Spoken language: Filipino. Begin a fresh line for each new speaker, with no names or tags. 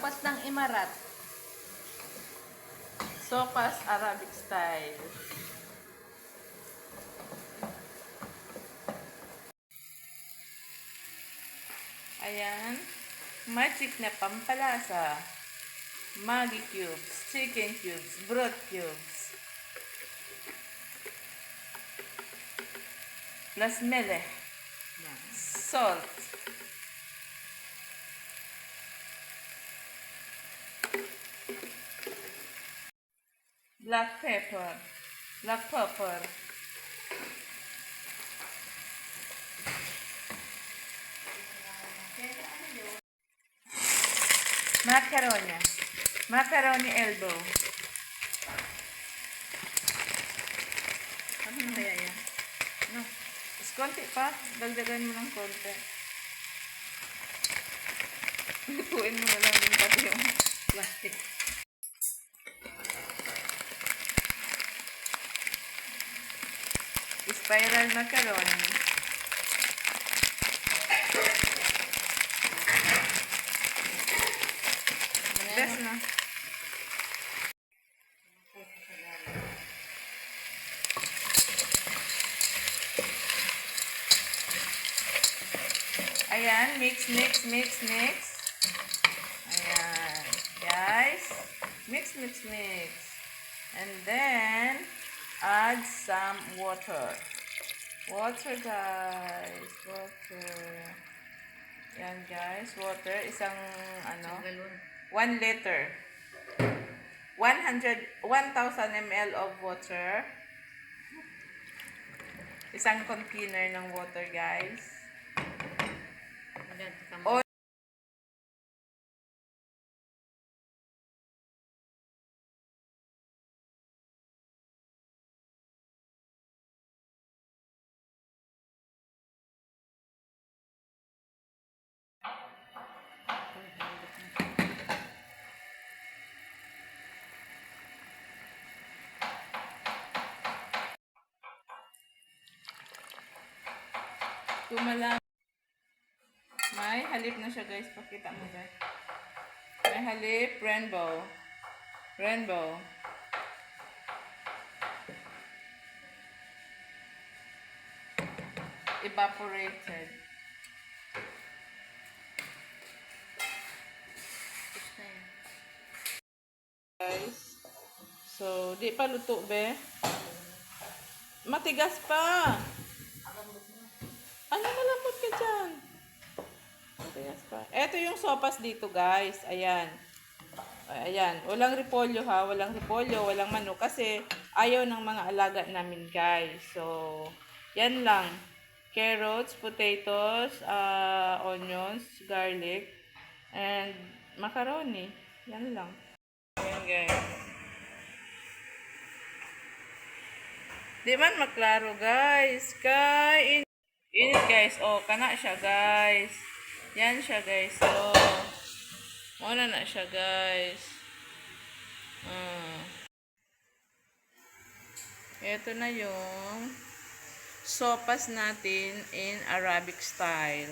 Sopas ng Imarat. Sopas Arabic style. Ayan. Magic na pampalasa. Maggi cubes, chicken cubes, broth cubes. Plus meleh. Salt. Black pepper. Black pepper. Macaroni. Macaroni elbow. Ano na kaya yan? No. Mas konti pa. Dagdagan mo ng konti. Lutuin mo na lang din pati yung plastic. Spiral macaroni. Best na. Ayan, mix. Ayan, guys. Mix. And then, add some water. Water, guys. Water. Yan, guys. Water. Isang, 1 liter. 1,000 ml of water. Isang container ng water, guys. Tumalang. May halip na siya, guys. Pakita mo, guys. May halip, rainbow. Evaporated. Guys. So, di pa luto, be. Matigas pa. Ano malambot ka dyan? Matigas pa. Ito yung sopas dito, guys. Ayan. Ayan. Walang repolyo, ha. Walang manok. Kasi ayaw ng mga alaga namin, guys. So, yan lang. Carrots, potatoes, onions, garlic, and macaroni. Yan lang. Ayan, guys. Di man maklaro, guys. Init, guys. Oh, kana siya, guys. Yan siya, guys. So, muna na siya, guys. Ito na yung sopas natin in Arabic style.